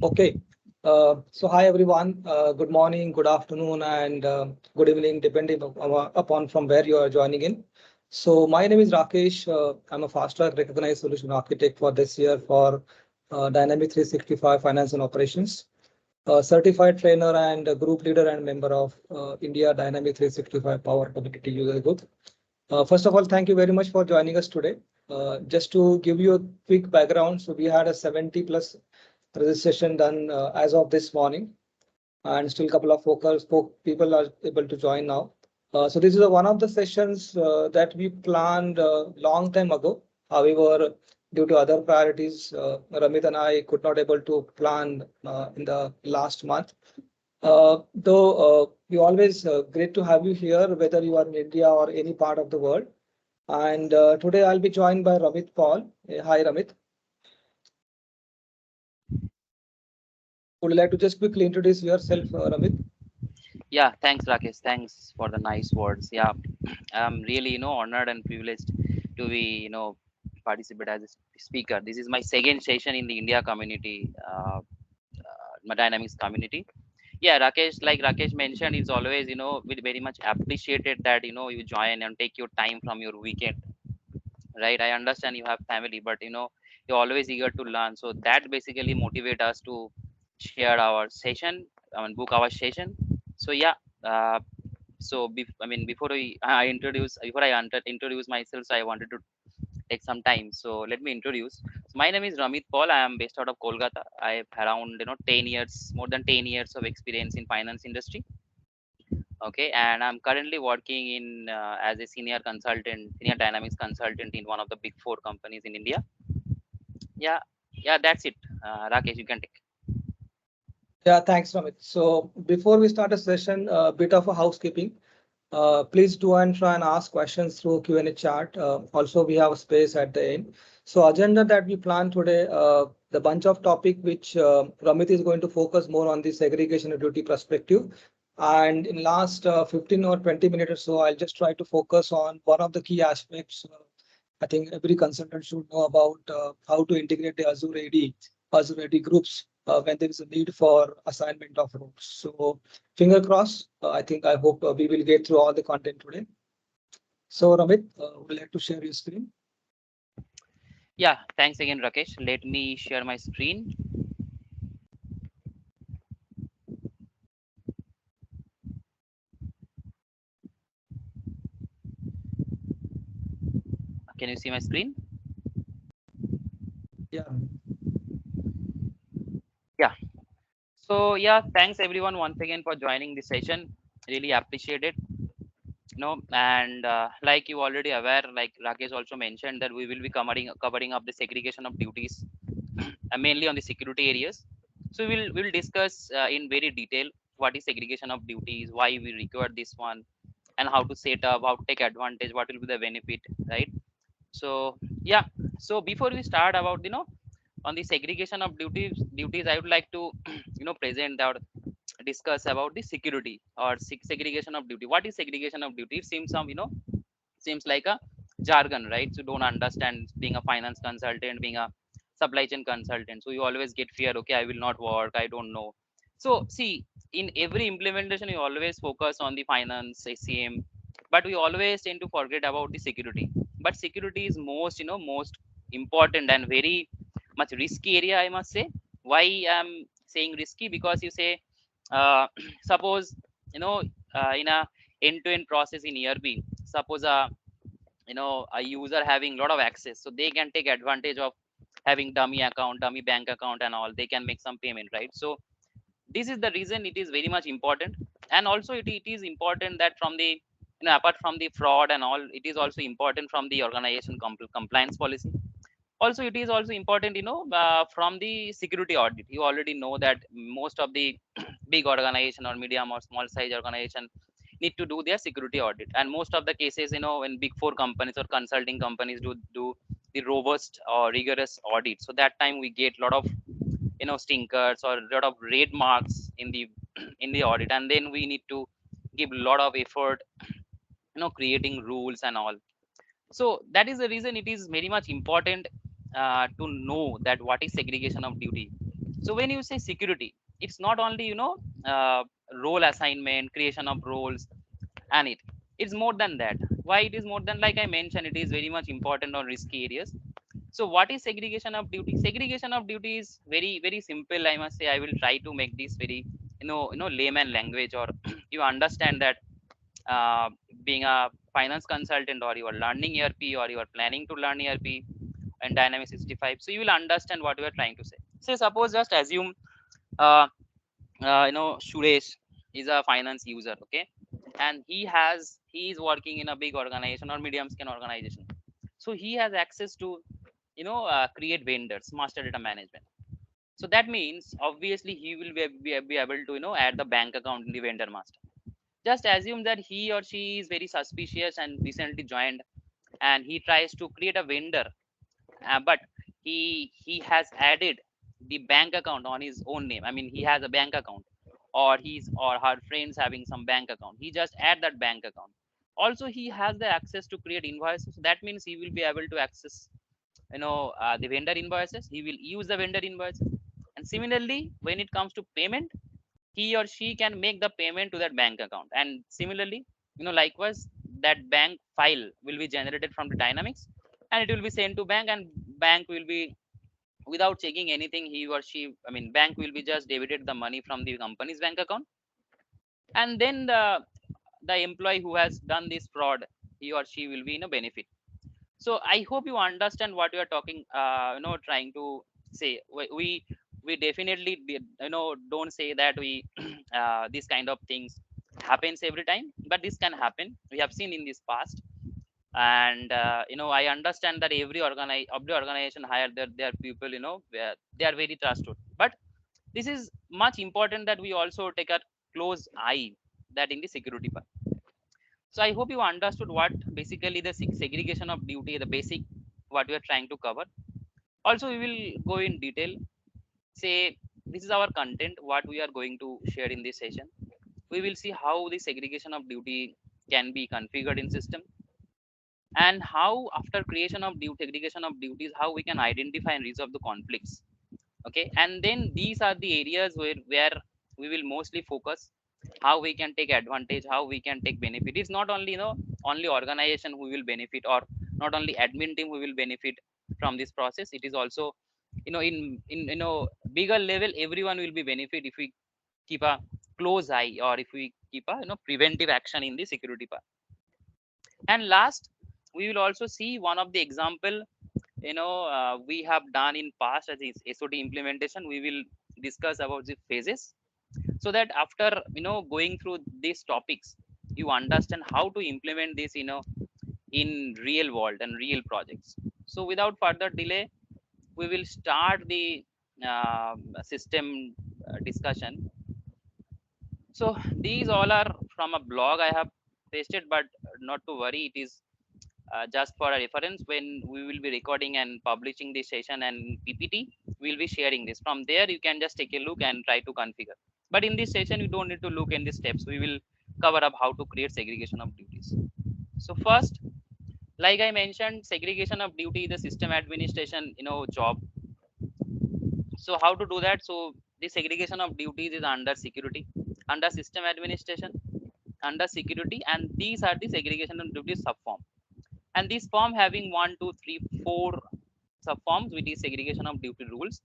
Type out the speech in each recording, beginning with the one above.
Okay. So hi everyone. Good morning, good afternoon, and good evening, depending upon from where you are joining in. So my name is Rakesh. I'm a fast track recognized solution architect for this year for Dynamic 365 Finance and Operations. Certified trainer and a group leader and member of India Dynamic 365 Power Community User Group. First of all, thank you very much for joining us today. Just to give you a quick background, so we had a 70 plus registration done as of this morning, and still a couple of people are able to join now. So this is one of the sessions that we planned a long time ago. However, due to other priorities, Ramit and I could not able to plan in the last month. Though we always great to have you here, whether you are in India or any part of the world. And today I'll be joined by Ramit Paul. Hi, Ramit. Would you like to just quickly introduce yourself, Ramit? Yeah, thanks, Rakesh. Thanks for the nice words. Yeah, I'm really, honored and privileged to be, participate as a speaker. This is my second session in the India community, my Dynamics community. Yeah, Rakesh, like Rakesh mentioned, it's always, we very much appreciated that, you join and take your time from your weekend, right? I understand you have family, but, you're always eager to learn. So that basically motivate us to share our session, book our session. So yeah, uh, before before I introduce myself, so I wanted to take some time. So let me introduce. So my name is Ramit Paul. I am based out of Kolkata. I have around 10 years, more than 10 years of experience in finance industry. Okay, and I'm currently working in as a senior dynamics consultant in one of the big four companies in India. Yeah, yeah, that's it. Rakesh, you can take. Yeah, thanks, Ramit. So before we start a session, a bit of a housekeeping. Please do and try and ask questions through Q&A chat. Also, we have a space at the end. So agenda that we plan today, the bunch of topic which Ramit is going to focus more on the segregation and duty perspective. And in last 15 or 20 minutes or so, I'll just try to focus on one of the key aspects. I think every consultant should know about how to integrate the Azure AD groups when there is a need for assignment of roles. So finger crossed. I hope we will get through all the content today. So Ramit, would you like to share your screen? Yeah, thanks again, Rakesh. Let me share my screen. Can you see my screen? Yeah. Yeah. So yeah, thanks everyone once again for joining this session. Really appreciate it. And like you already aware, like Rakesh also mentioned that we will be covering up the segregation of duties, mainly on the security areas. So we'll discuss in very detail what is segregation of duties, why we require this one, and how to set up, how to take advantage, what will be the benefit, right? So yeah. So before we start about on the segregation of duties, I would like to present or discuss about the security or segregation of duty. What is segregation of duty? It seems seems like a jargon, right? So don't understand, being a finance consultant, being a supply chain consultant, so you always get fear. Okay, I will not work, I don't know. So see, in every implementation you always focus on the finance SCM, but we always tend to forget about the security. But security is most important and very much risky area, I must say. Why I'm saying risky? Because you say, uh, suppose you know in a end-to-end process in ERP, suppose a user having a lot of access, so they can take advantage of having dummy account, dummy bank account and all. They can make some payment, right? So this is the reason it is very much important. And also it is important that from the apart from the fraud and all, it is also important from the organization compliance policy. Also it is also important from the security audit. You already know that most of the big organization or medium or small size organization need to do their security audit. And most of the cases, when big four companies or consulting companies do the robust or rigorous audit, so that time we get a lot of stinkers or a lot of red marks in the in the audit. And then we need to give a lot of effort, creating rules and all. So that is the reason it is very much important to know that what is segregation of duty. So when you say security, it's not only uh, role assignment, creation of roles, and it's more than that. Why it is more than, like I mentioned, it is very much important on risky areas. So what is segregation of duty? Segregation of duty is very very simple, I must say. I will try to make this very layman language, or you understand that, uh, being a finance consultant, or you are learning ERP, or you are planning to learn ERP and Dynamics 65, so you will understand what we are trying to say. So suppose, just assume, uh, Suresh is a finance user, okay, and he is working in a big organization or medium scale organization. So he has access to create vendors, master data management. So that means obviously he will be able to add the bank account in the vendor master. Just assume that he or she is very suspicious and recently joined, and he tries to create a vendor, but he has added the bank account on his own name. I mean, he has a bank account, or his or her friends having some bank account. He just add that bank account. Also, he has the access to create invoices. So that means he will be able to access the vendor invoices. He will use the vendor invoices. And similarly, when it comes to payment, he or she can make the payment to that bank account. And similarly, likewise, that bank file will be generated from the Dynamics, and it will be sent to bank, and bank will be, without checking anything, he or she, I mean, bank will be just debited the money from the company's bank account. And then the employee who has done this fraud, he or she will be in a benefit. So I hope you understand what we are talking, trying to say. We definitely don't say that we this kind of things happens every time, but this can happen. We have seen in this past. And I understand that every organization hire their people, where they are very trusted. But this is much important that we also take a close eye that in the security part. So I hope you understood what basically the segregation of duty, the basic what we are trying to cover. Also, we will go in detail. Say, this is our content, what we are going to share in this session. We will see how the segregation of duty can be configured in system, and how after creation of duty, segregation of duties, how we can identify and resolve the conflicts. Okay, and then these are the areas where we will mostly focus, how we can take advantage, how we can take benefit. It's not only only organization who will benefit, or not only admin team who will benefit from this process. It is also in bigger level, everyone will be benefit if we keep a close eye, or if we keep a preventive action in the security part. And last, we will also see one of the example we have done in past as is SOT implementation. We will discuss about the phases, so that after going through these topics, you understand how to implement this in real world and real projects. So without further delay, we will start the system discussion. So these all are from a blog I have pasted, but not to worry, it is just for a reference. When we will be recording and publishing this session and PPT, we'll be sharing this. From there, you can just take a look and try to configure. But in this session, you don't need to look in the steps. We will cover up how to create segregation of duties. So first, like I mentioned, segregation of duty is a system administration job. So how to do that? So the segregation of duties is under security, under system administration, under security, and these are the segregation of duties subform. And this form having 1 2 3 4 subforms with the segregation of duty rules.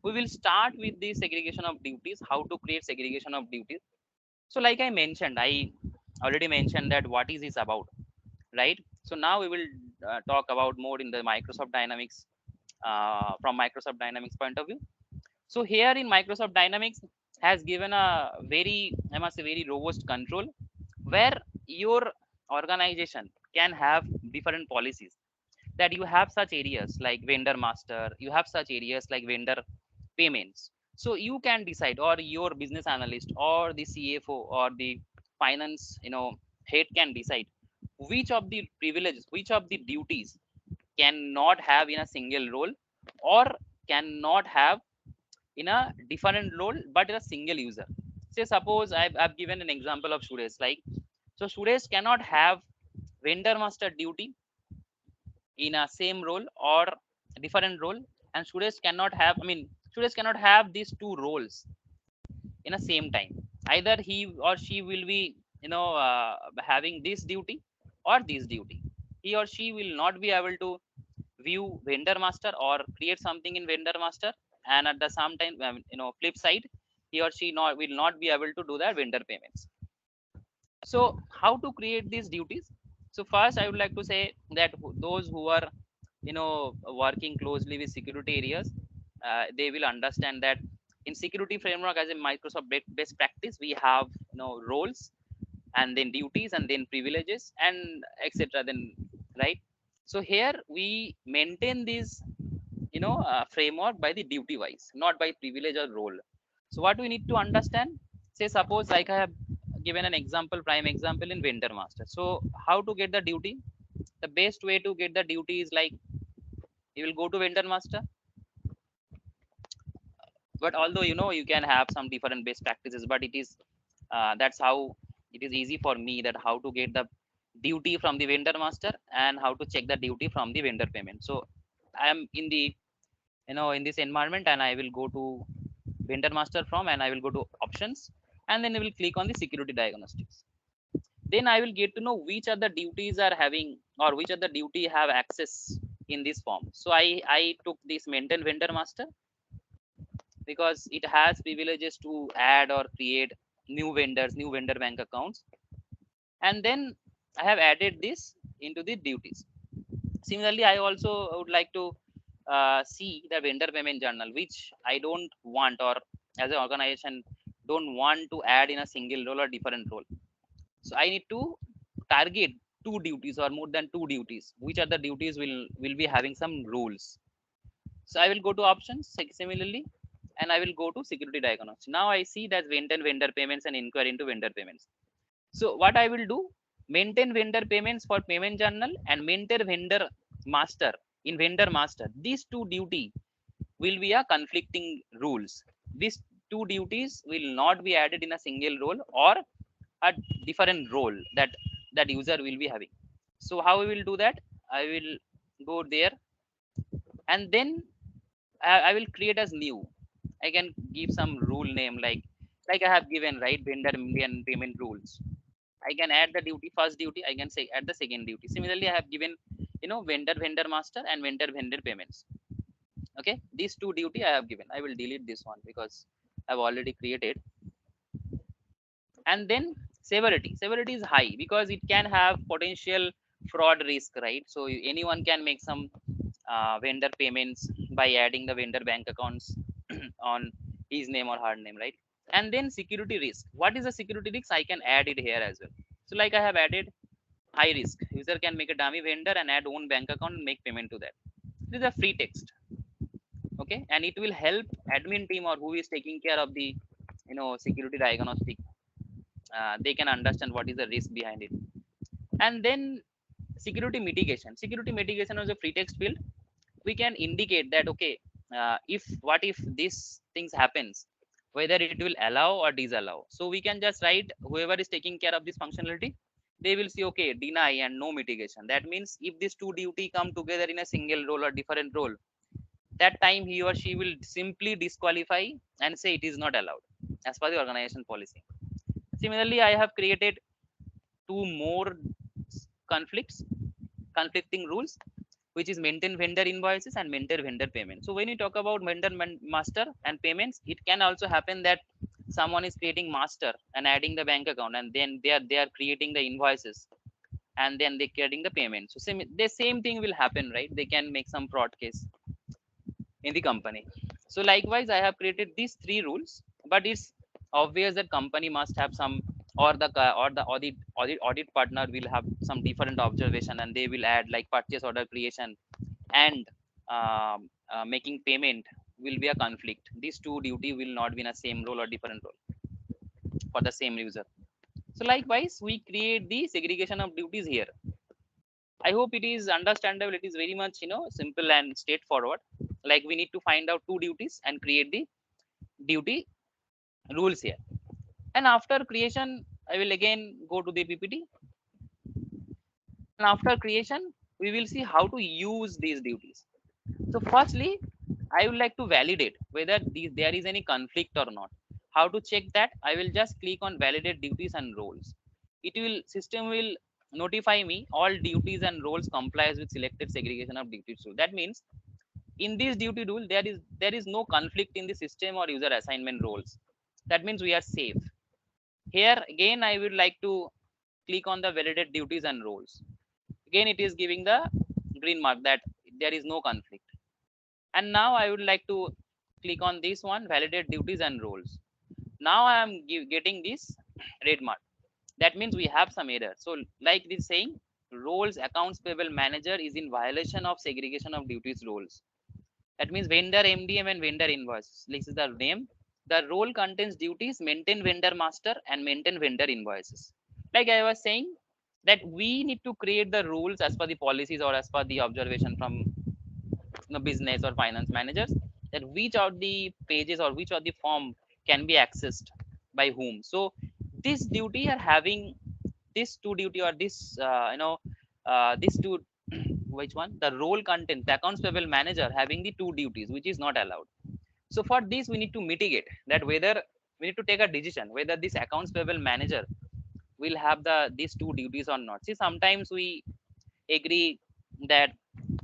We will start with the segregation of duties, how to create segregation of duties. So like I mentioned, I already mentioned that what is this about, right? So now we will talk about more in the Microsoft Dynamics, from Microsoft Dynamics point of view. So here in Microsoft Dynamics has given a very, I must say, very robust control, where your organization can have different policies. That you have such areas like vendor master, you have such areas like vendor payments. So you can decide, or your business analyst, or the CFO, or the finance head can decide which of the privileges, which of the duties cannot have in a single role, or cannot have in a different role but in a single user. Say suppose I've given an example of Suresh, like, so Suresh cannot have vendor master duty in a same role or different role, and Suresh cannot have, I mean, Students cannot have these two roles in a same time. Either he or she will be having this duty or this duty. He or she will not be able to view vendor master or create something in vendor master, and at the same time flip side, he or she will not be able to do the vendor payments. So how to create these duties? So first I would like to say that those who are working closely with security areas, they will understand that in security framework as a Microsoft best practice, we have roles and then duties and then privileges and etc. Then right. So here we maintain this framework by the duty wise, not by privilege or role. So what we need to understand, say suppose like I have given an example, prime example in vendor master. So how to get the duty? The best way to get the duty is like you will go to vendor master. But although you can have some different best practices, but it is that's how it is easy for me that how to get the duty from the vendor master and how to check the duty from the vendor payment. So I am in the in this environment, and I will go to vendor master from, and I will go to options, and then I will click on the security diagnostics. Then I will get to know which are the duties are having, or which are the duty have access in this form. So I took this maintain vendor master because it has privileges to add or create new vendors, new vendor bank accounts, and then I have added this into the duties. Similarly, I also would like to see the vendor payment journal, which I don't want, or as an organization don't want to add in a single role or different role. So I need to target two duties or more than two duties. Which are the duties will be having some rules. So I will go to options similarly, and I will go to security diagnostics. Now I see that maintain vendor payments and inquire into vendor payments. So what I will do, maintain vendor payments for payment journal and maintain vendor master in vendor master. These two duty will be a conflicting rules. These two duties will not be added in a single role or a different role that that user will be having. So how we will do that? I will go there, and then I will create as new. I can give some rule name like I have given, right, vendor Indian payment rules. I can add the duty, first duty. I can say add the second duty. Similarly, I have given vendor master and vendor payments. Okay, these two duty I have given. I will delete this one because I've already created. And then severity is high because it can have potential fraud risk, right? So anyone can make some vendor payments by adding the vendor bank accounts on his name or her name, right? And then security risk. What is the security risk? I can add it here as well. So like I have added high risk. User can make a dummy vendor and add own bank account and make payment to that. This is a free text. Okay, and it will help admin team or who is taking care of the security diagnostic. They can understand what is the risk behind it. And then security mitigation is a free text field. We can indicate that okay, if what if this things happens, whether it will allow or disallow. So we can just write whoever is taking care of this functionality, they will see okay, deny and no mitigation. That means if these two duty come together in a single role or different role, that time he or she will simply disqualify and say it is not allowed as per the organization policy. Similarly, I have created two more conflicts, conflicting rules, which is maintain vendor invoices and maintain vendor payments. So when you talk about vendor master and payments, it can also happen that someone is creating master and adding the bank account, and then they are creating the invoices, and then they creating the payment. So the same thing will happen, right? They can make some fraud case in the company. So likewise, I have created these three rules, but it's obvious that company must have some, or the audit partner will have some different observation, and they will add like purchase order creation and making payment will be a conflict. These two duty will not be in a same role or different role for the same user. So likewise, we create the segregation of duties here. I hope it is understandable. It is very much simple and straightforward. Like we need to find out two duties and create the duty rules here. And after creation, I will again go to the PPT. And after creation, we will see how to use these duties. So firstly, I would like to validate whether there is any conflict or not. How to check that? I will just click on validate duties and roles. It will system will notify me all duties and roles complies with selected segregation of duties rule. That means in this duty rule there is no conflict in the system or user assignment roles. That means we are safe. Here again I would like to click on the validate duties and roles. Again it is giving the green mark that there is no conflict. And now I would like to click on this one, validate duties and roles. Now I am getting this red mark. That means we have some error. So like this saying, roles accounts payable manager is in violation of segregation of duties roles. That means vendor MDM and vendor invoice, this is the name. The role contains duties maintain vendor master and maintain vendor invoices. Like I was saying that we need to create the rules as per the policies or as per the observation from business or finance managers, that which of the pages or which of the form can be accessed by whom. So this duty are having this two duty or this this two which one, the role content, the accounts payable manager having the two duties which is not allowed. So for this we need to mitigate that, whether we need to take a decision whether this accounts payable manager will have these two duties or not. See, sometimes we agree that,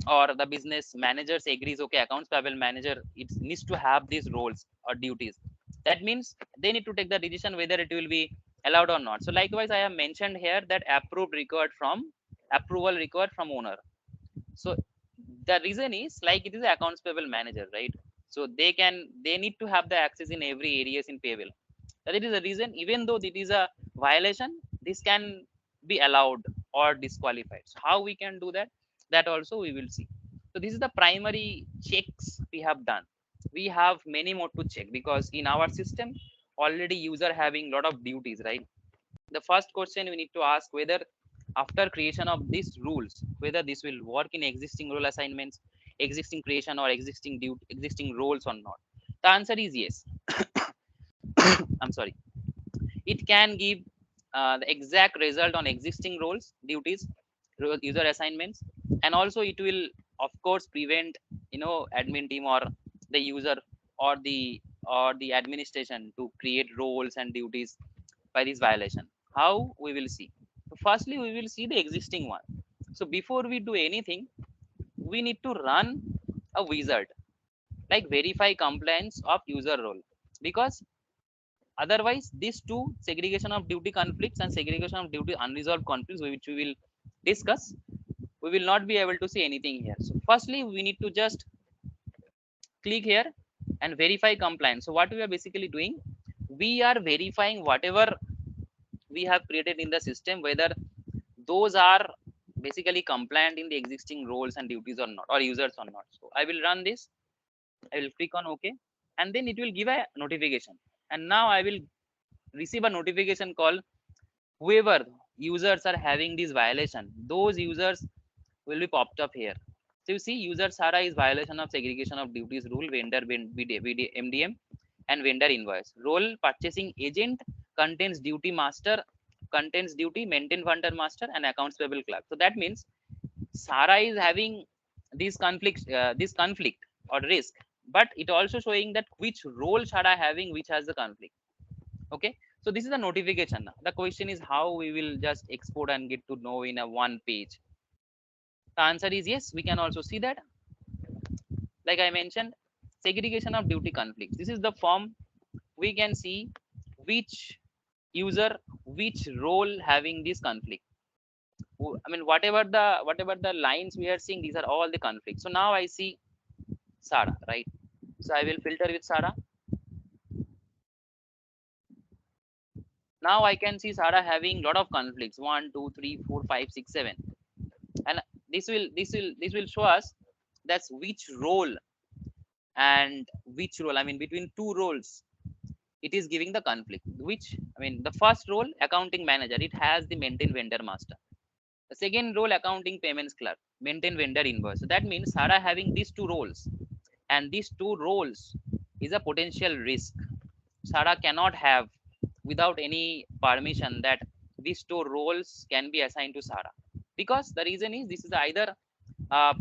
or the business managers agrees, okay, accounts payable manager it needs to have these roles or duties. That means they need to take the decision whether it will be allowed or not. So likewise I have mentioned here that approval required from owner. So the reason is like it is an accounts payable manager, right? So they need to have the access in every areas in payable. That is the reason, even though it is a violation, this can be allowed or disqualified. So how we can do that, that also we will see. So this is the primary checks we have done. We have many more to check because in our system already user having lot of duties, right? The first question we need to ask whether after creation of these rules, whether this will work in existing role assignments, existing creation or existing roles or not. The answer is yes. I'm sorry. It can give the exact result on existing roles, duties, user assignments, and also it will of course prevent admin team or the user or the administration to create roles and duties by this violation. How we will see? So firstly we will see the existing one. So before we do anything, we need to run a wizard like verify compliance of user role, because otherwise these two, segregation of duty conflicts and segregation of duty unresolved conflicts, which we will discuss, we will not be able to see anything here. So firstly we need to just click here and verify compliance. So what we are basically doing, we are verifying whatever we have created in the system, whether those are basically compliant in the existing roles and duties or not, or users or not. So I will run this. I will click on OK, and then it will give a notification. And now I will receive a notification call, whoever users are having this violation, those users will be popped up here. So you see, user Sara is violation of segregation of duties rule, vendor MDM and vendor invoice. Role purchasing agent contains duty master, contains duty maintain vendor master and accounts payable clerk. So that means Sara is having this conflict or risk, but it also showing that which role Sara having which has the conflict. Okay, so this is a notification. Now the question is how we will just export and get to know in a one page. The answer is yes, we can also see that. Like I mentioned, segregation of duty conflicts, this is the form. We can see which user, which role having this conflict. I mean, whatever the lines we are seeing, these are all the conflicts. So now I see Sara, right? So I will filter with Sara. Now I can see Sara having lot of conflicts, 1 2 3 4 5 6 7. And this will show us that's which role and which role, I mean between two roles it is giving the conflict. Which, I mean, the first role accounting manager, it has the maintain vendor master. The second role accounting payments clerk, maintain vendor invoice. So that means Sara having these two roles, and these two roles is a potential risk. Sara cannot have without any permission that these two roles can be assigned to Sara, because the reason is this is either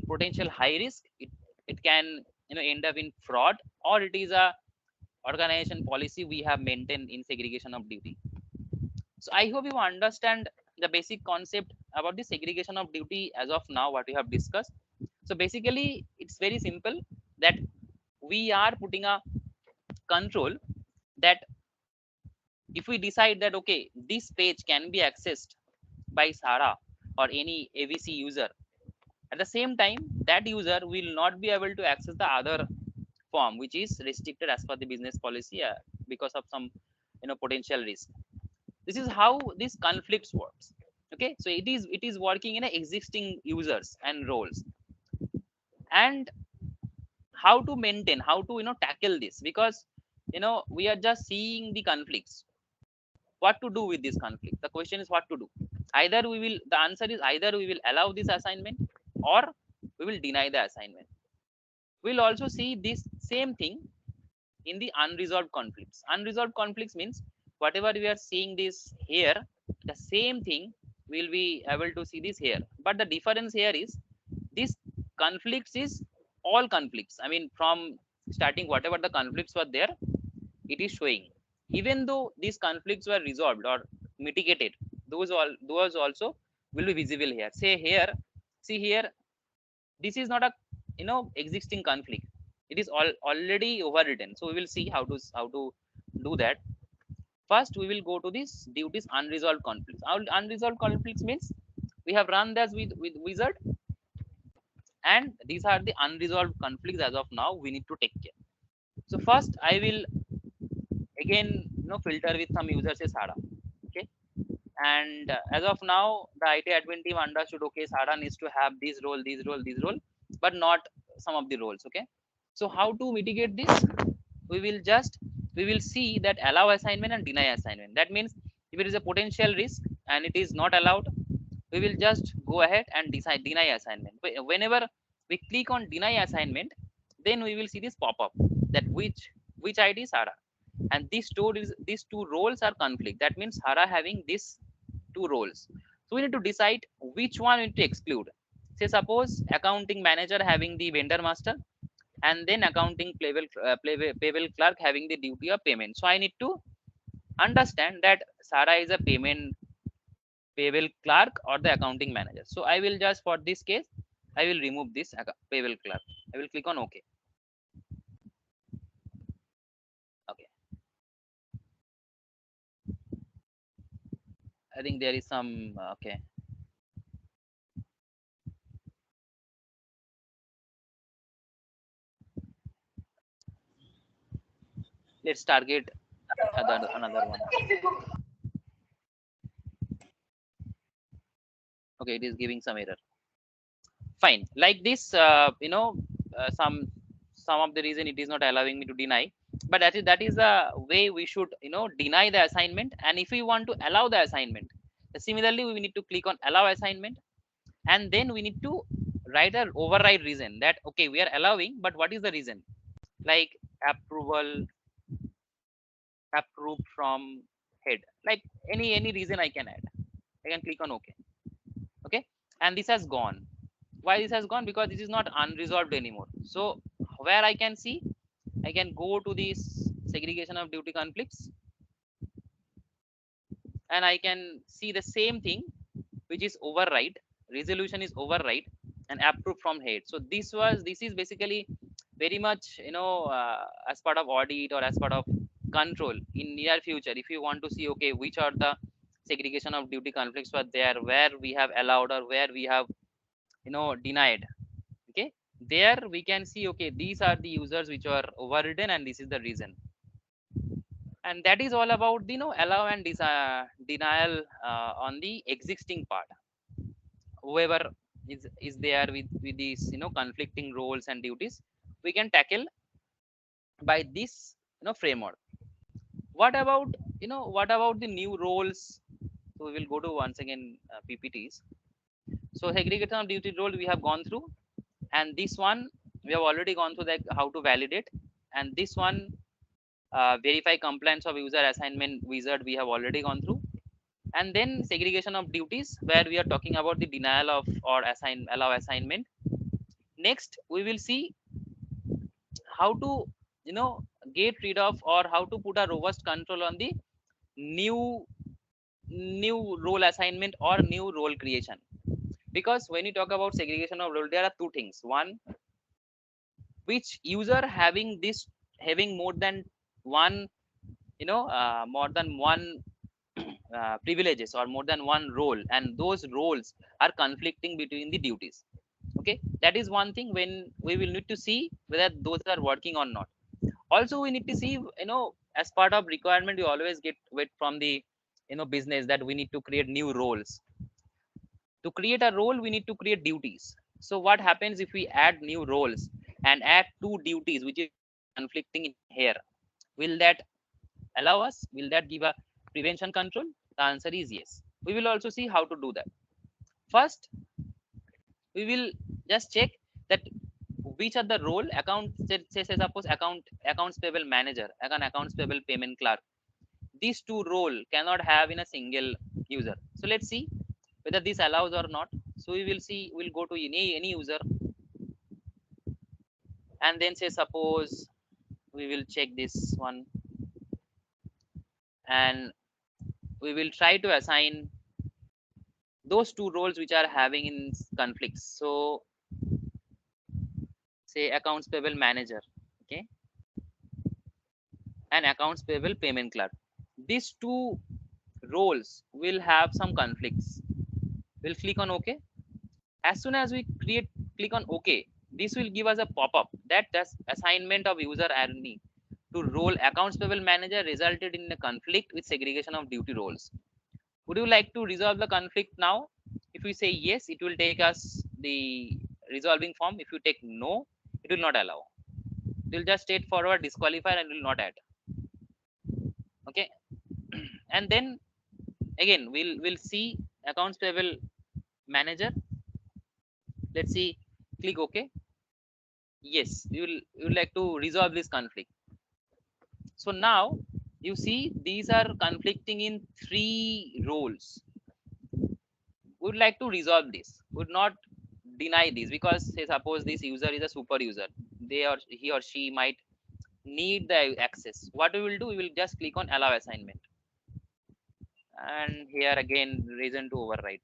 potential high risk. It can end up in fraud, or it is a organization policy we have maintained in segregation of duty. So I hope you understand the basic concept about the segregation of duty as of now, what we have discussed. So basically, it's very simple that we are putting a control that if we decide that okay, this page can be accessed by Sarah or any AVC user, at the same time that user will not be able to access the other form which is restricted as per the business policy because of some potential risk. This is how this conflicts works. Okay, so it is working in a existing users and roles. And how to maintain, how to tackle this, because we are just seeing the conflicts. What to do with this conflict? The question is what to do. Either we will, the answer is either we will allow this assignment or we will deny the assignment. We'll also see this same thing in the unresolved conflicts. Unresolved conflicts means whatever we are seeing this here, the same thing we'll be able to see this here. But the difference here is this conflicts is all conflicts. I mean, from starting whatever the conflicts were there, it is showing. Even though these conflicts were resolved or mitigated, those also will be visible here. Say here, see here, this is not a existing conflict. It is already overwritten. So we will see how to do that. First we will go to this duties unresolved conflicts. Our unresolved conflicts means we have run this with wizard, and these are the unresolved conflicts as of now we need to take care. So first I will again filter with some users say Sada. Okay, and as of now the IT admin team understood okay, Sada needs to have this role, this role, this role, but not some of the roles. Okay, so how to mitigate this? We will see that allow assignment and deny assignment. That means if it is a potential risk and it is not allowed, we will just go ahead and decide deny assignment. Whenever we click on deny assignment, then we will see this pop up that which ID Sara, and these two roles are conflict. That means Sara having these two roles. So we need to decide which one we need to exclude. Say suppose accounting manager having the vendor master, and then accounting payable clerk having the duty of payment. So I need to understand that Sarah is a payable clerk or the accounting manager. So I will just, for this case, I will remove this payable clerk. I will click on OK. Okay, I think there is some okay. Let's target another one. Okay, it is giving some error. Fine, like this some of the reason it is not allowing me to deny, but that is the way we should deny the assignment. And if we want to allow the assignment, similarly we need to click on allow assignment, and then we need to write an override reason that okay, we are allowing, but what is the reason? Like approval approved from head, like any reason I can add. I can click on OK. Okay, and this has gone. Why this has gone? Because this is not unresolved anymore. So where I can see, I can go to this segregation of duty conflicts, and I can see the same thing, which is override. Resolution is override and approved from head. So this is basically very much as part of audit or as part of control in near future. If you want to see okay, which are the segregation of duty conflicts were there, where we have allowed or where we have denied. Okay, there we can see okay, these are the users which are overridden and this is the reason. And that is all about the allow and denial on the existing part. Whoever is there with these conflicting roles and duties, we can tackle by this framework. What about what about the new roles? So we will go to once again PPTs. So segregation of duty role we have gone through, and this one we have already gone through, like how to validate. And this one verify compliance of user assignment wizard we have already gone through. And then segregation of duties, where we are talking about the denial of or allow assignment. Next we will see how to get rid of, or how to put a robust control on the new new role assignment or new role creation. Because when you talk about segregation of role, there are two things. One, which user having more than one, more than one privileges or more than one role, and those roles are conflicting between the duties. Okay, that is one thing when we will need to see whether those are working or not. Also we need to see, as part of requirement, you always get wait from the business that we need to create new roles. To create a role, we need to create duties. So what happens if we add new roles and add two duties which is conflicting in here? Will that allow us? Will that give a prevention control? The answer is yes. We will also see how to do that. First, we will just check that which are the role account, say suppose accounts payable manager and accounts payable payment clerk. These two role cannot have in a single user. So let's see whether this allows or not. So we will see, we'll go to any user, and then say suppose we will check this one, and we will try to assign those two roles which are having in conflicts. So say accounts payable manager, okay, and accounts payable payment clerk. These two roles will have some conflicts. We'll click on OK. As soon as we click on OK, this will give us a pop-up that the assignment of user ID to role accounts payable manager resulted in a conflict with segregation of duty roles. Would you like to resolve the conflict now? If we say yes, it will take us the resolving form. If you take no, it will not allow. It will just straightforward disqualify and will not add. Okay, and then again we'll see accounts payable manager. Let's see, click OK. Yes, you will like to resolve this conflict. So now you see these are conflicting in three roles. Would like to resolve this, would not deny this, because say suppose this user is a super user, they or he or she might need the access. What we will do, we will just click on allow assignment, and here again reason to override.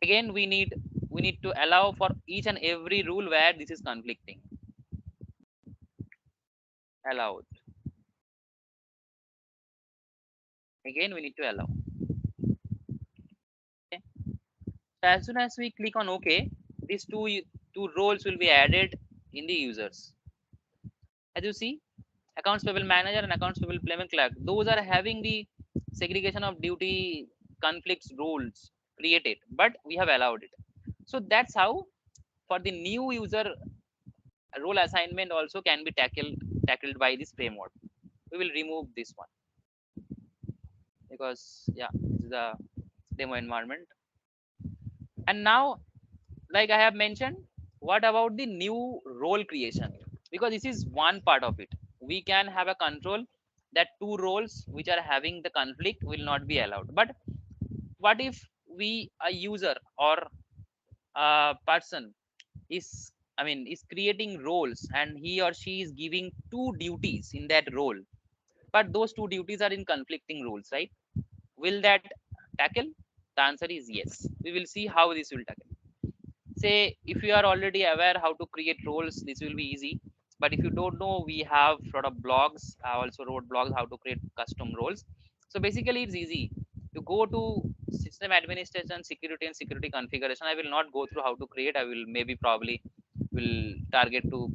Again we need to allow for each and every rule where this is conflicting. Allowed. Again we need to allow. Okay. So as soon as we click on OK, these two roles will be added in the users. As you see, accounts payable manager and accounts payable payment clerk, those are having the segregation of duty conflicts rules created, but we have allowed it. So that's how for the new user role assignment also can be tackled by this framework. We will remove this one because yeah, this is a demo environment. And now, like I have mentioned, what about the new role creation? Because this is one part of it. We can have a control that two roles which are having the conflict will not be allowed. But what if we, a user or a person, is is creating roles and he or she is giving two duties in that role, but those two duties are in conflicting roles, right? Will that tackle? The answer is yes. We will see how this will tackle. Say if you are already aware how to create roles, this will be easy. But if you don't know, we have sort of blogs. I also wrote blogs how to create custom roles. So basically it's easy. You go to system administration, security and security configuration. I will not go through how to create. I will maybe probably will target to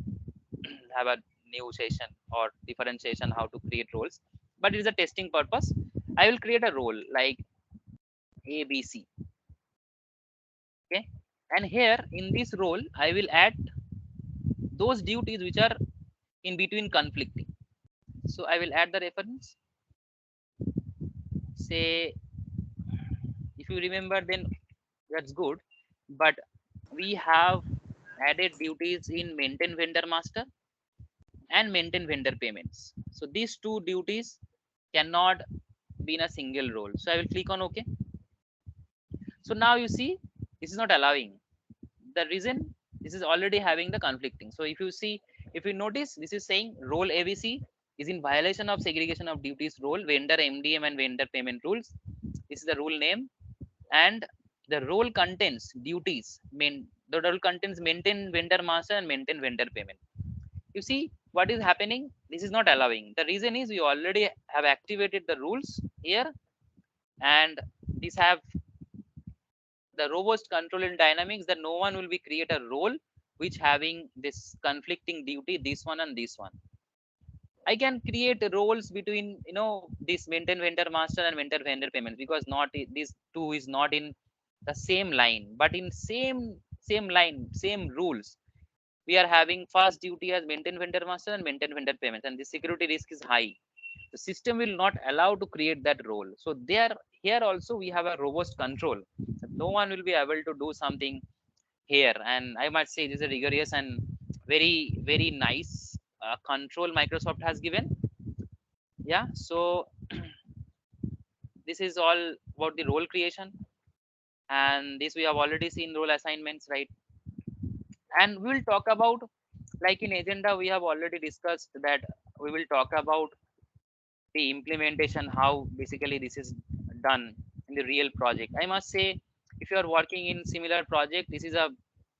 have a new session or different session how to create roles, but it is a testing purpose. I will create a role like ABC. Okay, and here in this role I will add those duties which are in between conflicting. So I will add the reference. Say if you remember, then that's good. But we have added duties in maintain vendor master and maintain vendor payments. So these two duties cannot be in a single role. So I will click on OK. So now you see this is not allowing. The reason, This is already having the conflicting. So if you notice, this is saying role ABC is in violation of segregation of duties role, vendor MDM and vendor payment rules. This is the rule name. And the role contains duties. The role contains maintain vendor master and maintain vendor payment. You see what is happening? This is not allowing. The reason is we already have activated the rules here, and these have the robust control in dynamics that no one will be create a role which having this conflicting duty, this one and this one. I can create roles between this maintain vendor master and vendor vendor payments, because not these two is not in the same line, but in same line, same rules. We are having first duty as maintain vendor master and maintain vendor payments, and the security risk is high. The system will not allow to create that role. So there, here also we have a robust control. No one will be able to do something here. And I must say this is a rigorous and very nice control Microsoft has given. Yeah, so this is all about the role creation, and this we have already seen role assignments, right? And we will talk about, like in agenda we have already discussed that we will talk about the implementation, how basically this is done in the real project. I must say, if you are working in similar project, this is a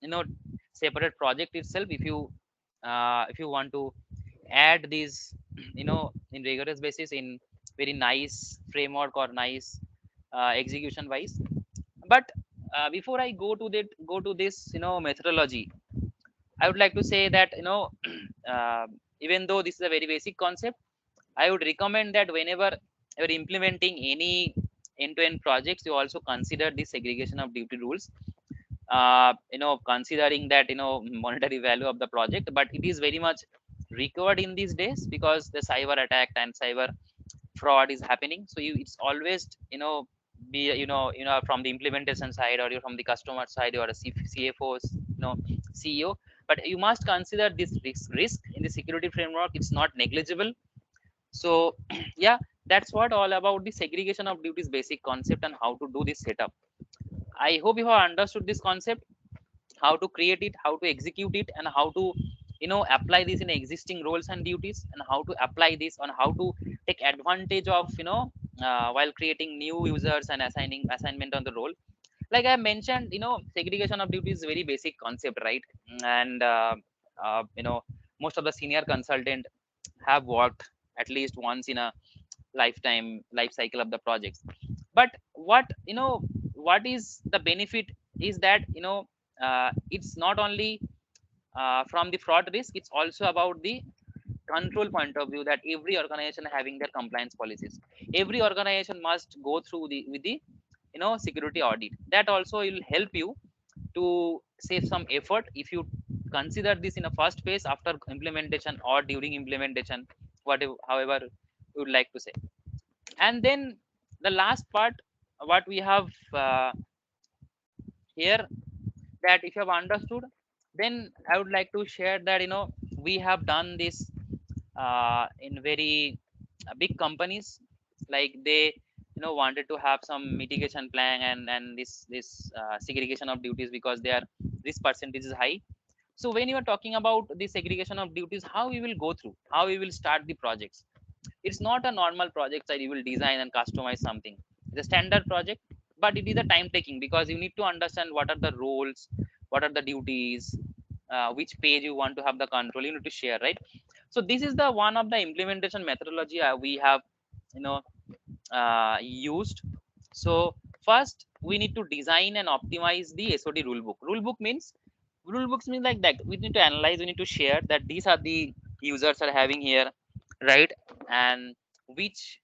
you know separate project itself. If you want to add these in rigorous basis, in very nice framework or nice execution wise. But before I go to this methodology, I would like to say that uh, even though this is a very basic concept, I would recommend that whenever you're implementing any end-to-end projects, you also consider the segregation of duty rules. Considering that monetary value of the project, but it is very much required in these days because the cyber attack and cyber fraud is happening. So it's always be from the implementation side, or you're from the customer side, or a CFO's CEO, but you must consider this risk in the security framework. It's not negligible. So yeah, that's what all about the segregation of duties basic concept and how to do this setup. I hope you have understood this concept, how to create it, how to execute it, and how to apply this in existing roles and duties, and how to apply this on how to take advantage of while creating new users and assigning assignment on the role. Like I mentioned, segregation of duties is very basic concept, right? And most of the senior consultant have worked at least once in a lifetime life cycle of the projects. But what is the benefit is that it's not only from the fraud risk, it's also about the control point of view, that every organization having their compliance policies. Every organization must go through the with the security audit. That also will help you to save some effort if you consider this in a first phase after implementation or during implementation, whatever, however you would like to say. And then the last part, what we have here, that if you have understood, then I would like to share that we have done this in very big companies. Like they wanted to have some mitigation plan, and this segregation of duties, because their risk percentage is high. So when you are talking about the segregation of duties, how we will go through, how we will start the projects. It's not a normal project that you will design and customize something. It's a standard project, but it is a time taking, because you need to understand what are the roles, what are the duties, which page you want to have the control, you need to share, right? So this is the one of the implementation methodology we have you know used. So first we need to design and optimize the SOD rulebook. Rulebook means, rulebooks means like that we need to analyze, we need to share that these are the users are having here, right? And which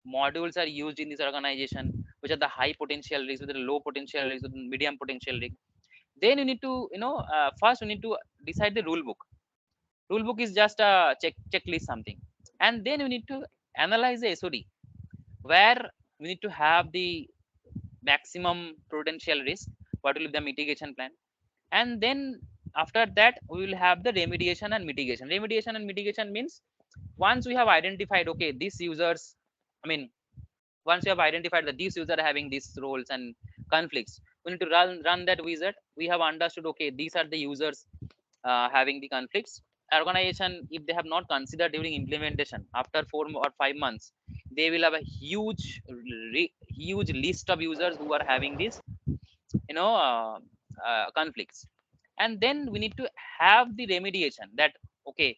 modules are used in this organization, which are the high potential risks, with the low potential risks, with the medium potential risk. Then you need to first we need to decide the rule book. Rule book is just a checklist something. And then we need to analyze the SOD, where we need to have the maximum potential risk, what will be the mitigation plan. And then after that we will have the remediation and mitigation. Remediation and mitigation means, once we have identified, okay, these users, I mean, once you have identified that these users are having these roles and conflicts, We need to run that wizard. We have understood, okay, these are the users having the conflicts. Organization, if they have not considered during implementation, after 4 or 5 months, they will have a huge list of users who are having this, you know uh, conflicts. And then we need to have the remediation that, okay,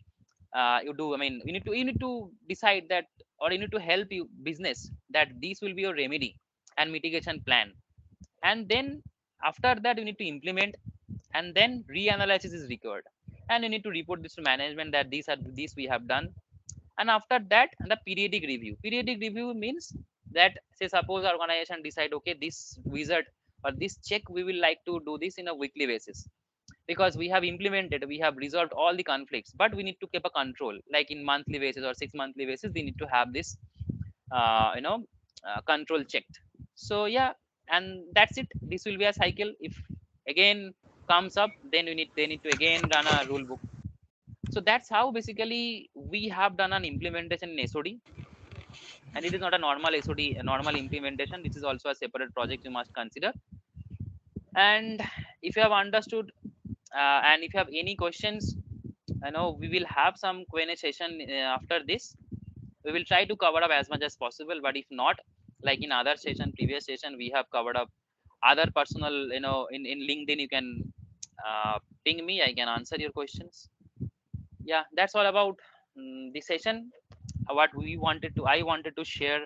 you do, I mean, you need to decide that, or you need to help you business that this will be your remedy and mitigation plan. And then after that you need to implement, and then reanalysis is required, and you need to report this to management that these we have done. And after that, the periodic review means that, say suppose our organization decide, okay, this wizard or this check, we will like to do this in a weekly basis, because we have implemented, we have resolved all the conflicts, but we need to keep a control, like in monthly basis or 6 monthly basis, we need to have this uh, you know control checked. So yeah, and that's it. This will be a cycle. If again comes up, then they need to again run a rule book. So that's how basically we have done an implementation in SOD. And it is not a normal SOD, a normal implementation. This is also a separate project you must consider. And if you have understood, and if you have any questions, I know we will have some Q&A session after this. We will try to cover up as much as possible, but if not, like in other session, previous session, we have covered up other personal, in LinkedIn, you can ping me, I can answer your questions. Yeah, that's all about this session. What we wanted to I wanted to share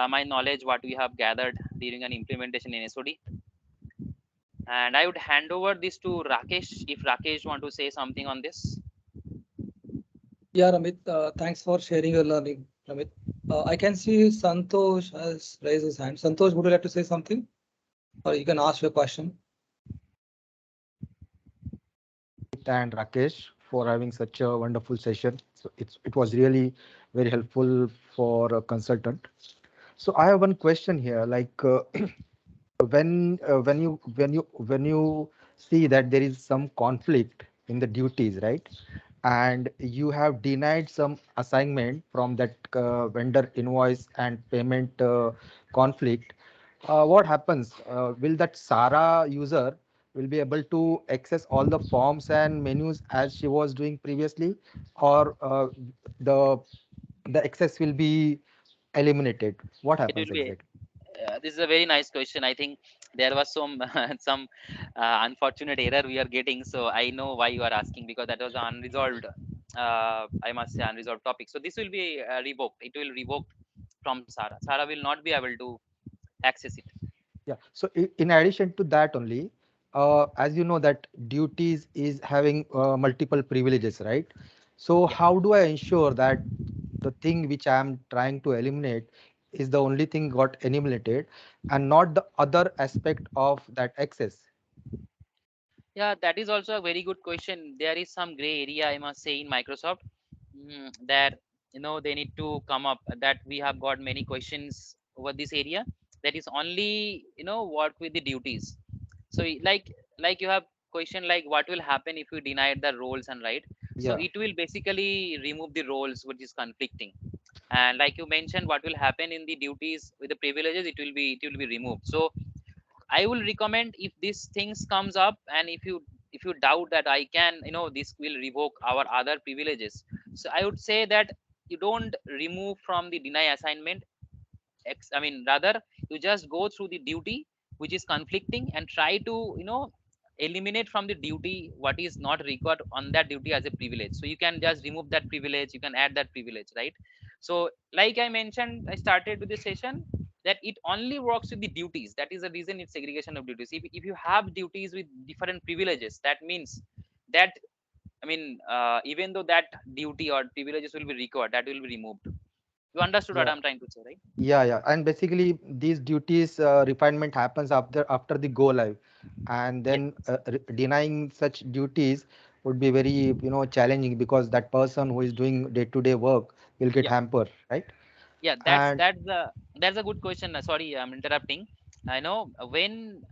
my knowledge, what we have gathered during an implementation in SOD. And I would hand over this to Rakesh, if Rakesh want to say something on this. Yeah, Ramit, thanks for sharing your learning, Ramit. I can see Santosh has raised his hand. Santosh, would you like to say something? Or you can ask your question. And Rakesh for having such a wonderful session. So it was really very helpful for a consultant. So I have one question here, like when you see that there is some conflict in the duties, right? And you have denied some assignment from that vendor invoice and payment conflict, what happens? Will that Sara user will be able to access all the forms and menus as she was doing previously, or the the access will be eliminated? What It will happens be exactly? this is a very nice question. I think there was some some unfortunate error we are getting. So I know why you are asking, because that was unresolved. I must say unresolved topic. So this will be revoked. It will revoke from Sarah. Sarah will not be able to access it. Yeah. So in addition to that only, as you know that duties is having multiple privileges, right? So Yeah. how do I ensure that the thing which I am trying to eliminate is the only thing got eliminated and not the other aspect of that access? Yeah, that is also a very good question. There is some gray area, I must say, in Microsoft, that they need to come up. That we have got many questions over this area. That is only work with the duties. So like you have question like what will happen if you deny the roles and right. So Yeah. it will basically remove the roles which is conflicting. And like you mentioned, what will happen in the duties with the privileges, it will be removed. So I will recommend, if these things comes up, and if you doubt that I can, this will revoke our other privileges, so I would say that you don't remove from the deny assignment. I mean, rather, you just go through the duty which is conflicting and try to eliminate from the duty what is not required on that duty as a privilege. So you can just remove that privilege, you can add that privilege, right? So like I mentioned, I started with the session, that it only works with the duties. That is the reason it's segregation of duties. If you have duties with different privileges, that means that, I mean, even though that duty or privileges will be required, that will be removed. You understood what Yeah. I'm trying to say, right? Yeah, yeah. And basically these duties refinement happens after the go live, and Yes. then denying such duties would be very, challenging, because that person who is doing day-to-day work will get Yeah. hampered, right? Yeah, And that's a good question. Sorry, I'm interrupting. I know when,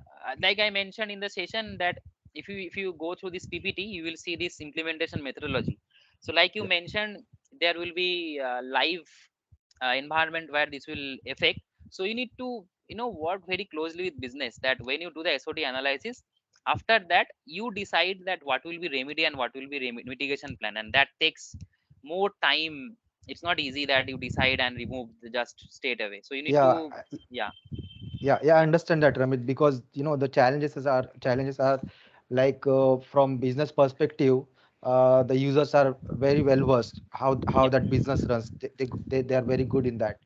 like I mentioned in the session, that if you go through this PPT, you will see this implementation methodology. So like you yeah, mentioned, there will be live environment where this will affect. So you need to work very closely with business, that when you do the SOT analysis, after that you decide that what will be remedy and what will be mitigation plan, and that takes more time. It's not easy that you decide and remove just straight away, so you need Yeah, to. Yeah. yeah, I understand that, Ramit, because the challenges are like from business perspective, the users are very well versed how Yep. that business runs. They are very good in that.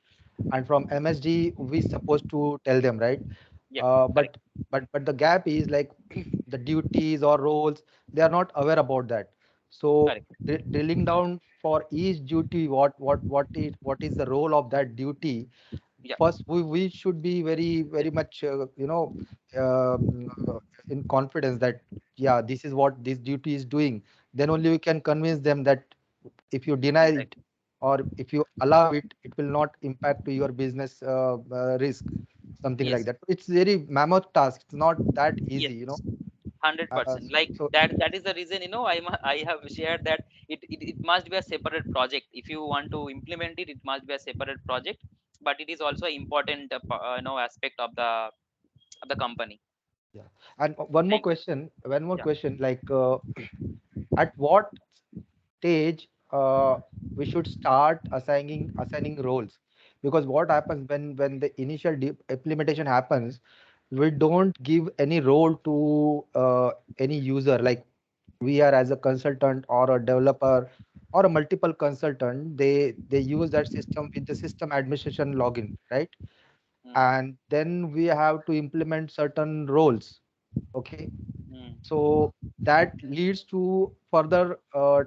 And from MSD, we supposed to tell them, right? Yep. Uh, Correct. but but the gap is like the duties or roles, they are not aware about that. So Correct. drilling down for each duty, what is the role of that duty. Yep. First, we should be very much um, uh, in confidence that yeah, this is what this duty is doing. Then only we can convince them that if you deny it Exactly. or if you allow it, it will not impact to your business risk, something like Yes. that. It's very mammoth task. It's not that Yes. easy. 100%, like So that is the reason, I have shared that it must be a separate project. If you want to implement it, it must be a separate project, but it is also an important aspect of the company. yeah. And Thank. one more Yeah. question, like at what stage we should start assigning roles, because what happens when the initial implementation happens, we don't give any role to any user, like we are as a consultant or a developer or a multiple consultant, they use that system with the system administration login, right? Mm, And then we have to implement certain roles. Okay, mm, so that leads to further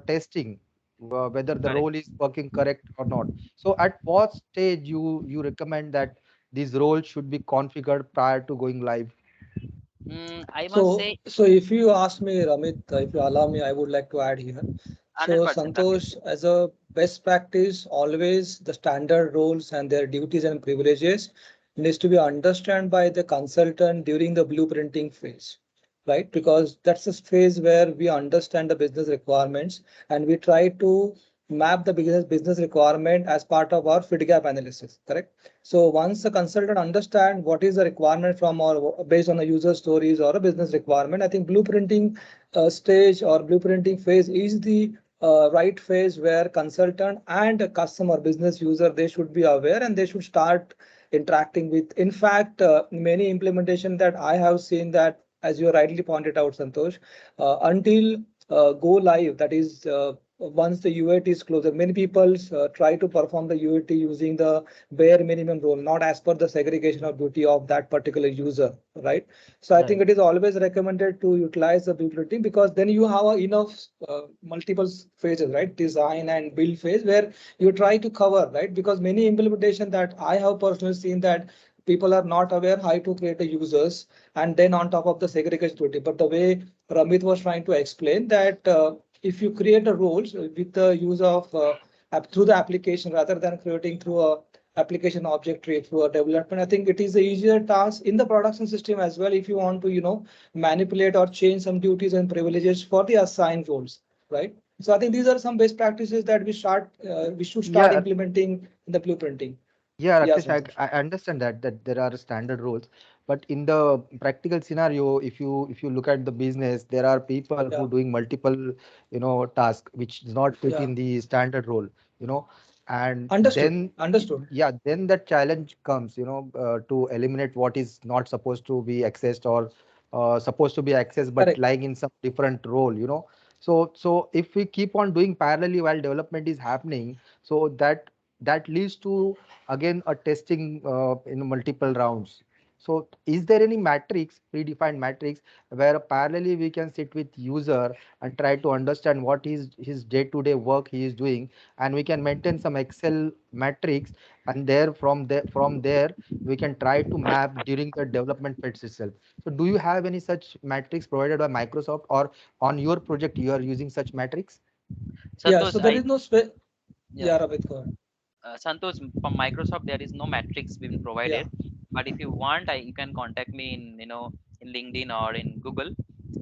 testing, whether the correct. role is working correct or not. So at what stage you recommend that these roles should be configured prior to going live? I must So, say so if you ask me, Ramit, if you allow me, I would like to add here. So, 100%, Rakesh. Santosh, as a best practice, always the standard roles and their duties and privileges needs to be understood by the consultant during the blueprinting phase, right? Because that's the phase where we understand the business requirements and we try to map the business requirement as part of our fit gap analysis, correct? So once the consultant understand what is the requirement from or based on the user stories or a business requirement, I think blueprinting stage or blueprinting phase is the right phase where consultant and a customer business user, they should be aware and they should start interacting with. In fact, many implementation that I have seen that, as you rightly pointed out, Santosh, until go live, that is once the UAT is closed, many people try to perform the UAT using the bare minimum role, not as per the segregation of duty of that particular user, right? So I think Right. it is always recommended to utilize the blueprinting because then you have enough multiple phases, right? Design and build phase where you try to cover, right? Because many implementation that I have personally seen that people are not aware how to create a users and then on top of the segregation duty. But the way Ramit was trying to explain that if you create a roles with the use of through the application rather than creating through a application object tree through a development, I think it is a easier task in the production system as well if you want to manipulate or change some duties and privileges for the assigned roles, right? So I think these are some best practices that we should start Yeah, implementing in the blueprinting. yeah, Yeah, Rakesh, Santosh. I understand that there are standard rules, but in the practical scenario, if you look at the business, there are people Yeah, who doing multiple tasks which does not fit yeah. in the standard role, you know, and Understood. then Understood. yeah, then that challenge comes, to eliminate what is not supposed to be accessed or supposed to be accessed but Correct. lying in some different role. So if we keep on doing parallelly while development is happening, so that leads to again a testing in multiple rounds. So is there any matrix, predefined matrix, where parallelly we can sit with user and try to understand what is his day-to-day work he is doing, and we can maintain some Excel matrix, and from there we can try to map during the development phase itself. So do you have any such matrix provided by Microsoft, or on your project you are using such matrix? Yeah, Santosh, so there I is no yeah, yeah, Ramit, go ahead. Santosh, from Microsoft there is no matrix being Yeah. provided, but if you want, you can contact me in in LinkedIn or in Google,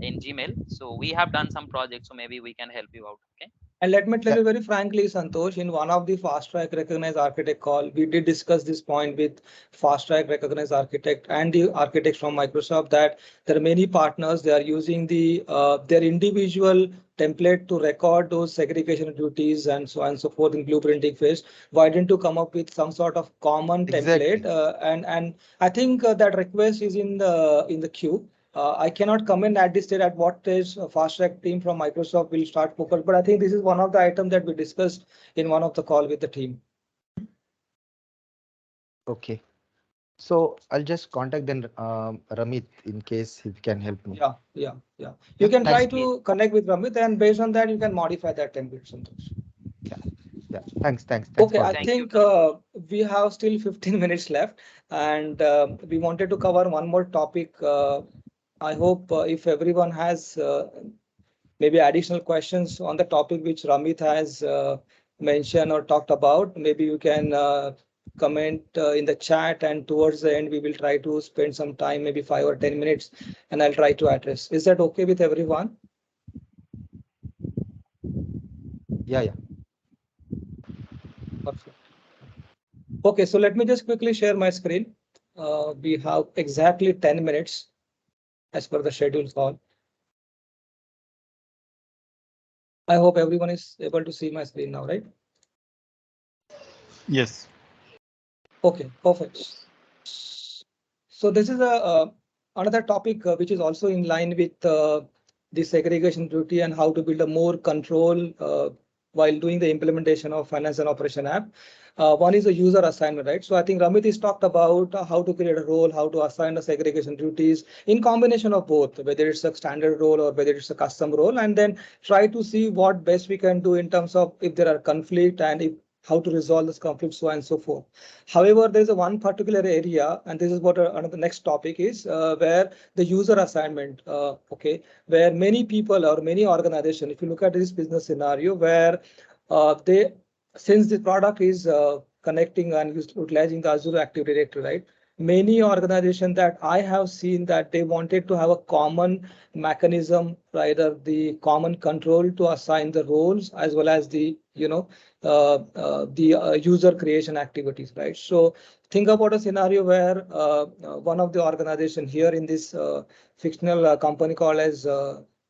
in Gmail. So we have done some projects, so maybe we can help you out. Okay. And let me tell you very frankly, Santosh, in one of the fast track recognized architect call, we did discuss this point with fast track recognized architect and the architects from Microsoft that there are many partners, they are using their individual template to record those segregation duties and so on and so forth in blueprinting phase. Why didn't you come up with some sort of common Exactly. template? And I think that request is in the queue. I cannot comment at this stage at what stage fast track team from Microsoft will start focus, but I think this is one of the items that we discussed in one of the call with the team. Okay. So I'll just contact then Ramit in case he can help me. Yeah. You Yeah, can try thanks. to connect with Ramit, and based on that, you can modify that template, Santosh. Yeah, thanks Okay, for I the Thank you. think we have still 15 minutes left, and we wanted to cover one more topic. I hope if everyone has maybe additional questions on the topic which Ramit has mentioned or talked about, maybe you can comment in the chat, and towards the end we will try to spend some time, maybe 5 or 10 minutes, and I'll try to address. Is that okay with everyone? Yeah. Perfect. Okay, so let me just quickly share my screen. We have exactly 10 minutes as per the schedule call. I hope everyone is able to see my screen now, right? Yes. Okay, perfect. So this is a another topic which is also in line with the segregation duty and how to build a more control while doing the implementation of finance and operation app. One is a user assignment, right? So I think Ramit has talked about how to create a role, how to assign the segregation duties in combination of both, whether it's a standard role or whether it's a custom role, and then try to see what best we can do in terms of if there are conflict and if how to resolve this conflict, so on and so forth. However, there's a one particular area, and this is what another next topic is, where the user assignment, okay, where many people or many organizations, if you look at this business scenario where they, since the product is connecting and utilizing the Azure Active Directory, right? Many organizations that I have seen that they wanted to have a common mechanism, either the common control to assign the roles as well as the, the user creation activities, right? So think about a scenario where one of the organization here in this fictional company called as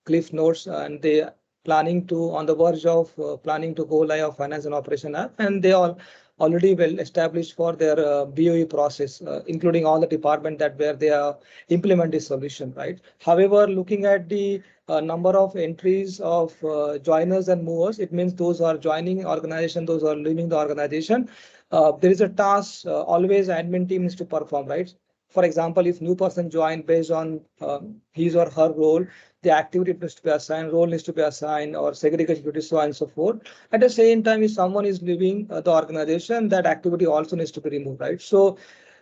Cliff Notes, and they planning to on the verge of planning to go live of finance and operation app, and they all already well established for their BOE process, including all the department that where they are implement this solution, right? However, looking at the number of entries of joiners and movers, it means those who are joining organization, those who are leaving the organization. There is a task always admin team is to perform, right? For example, if new person join based on his or her role, the activity needs to be assigned, role needs to be assigned, or segregation duties, so on and so forth. At the same time, if someone is leaving the organization, that activity also needs to be removed, right? So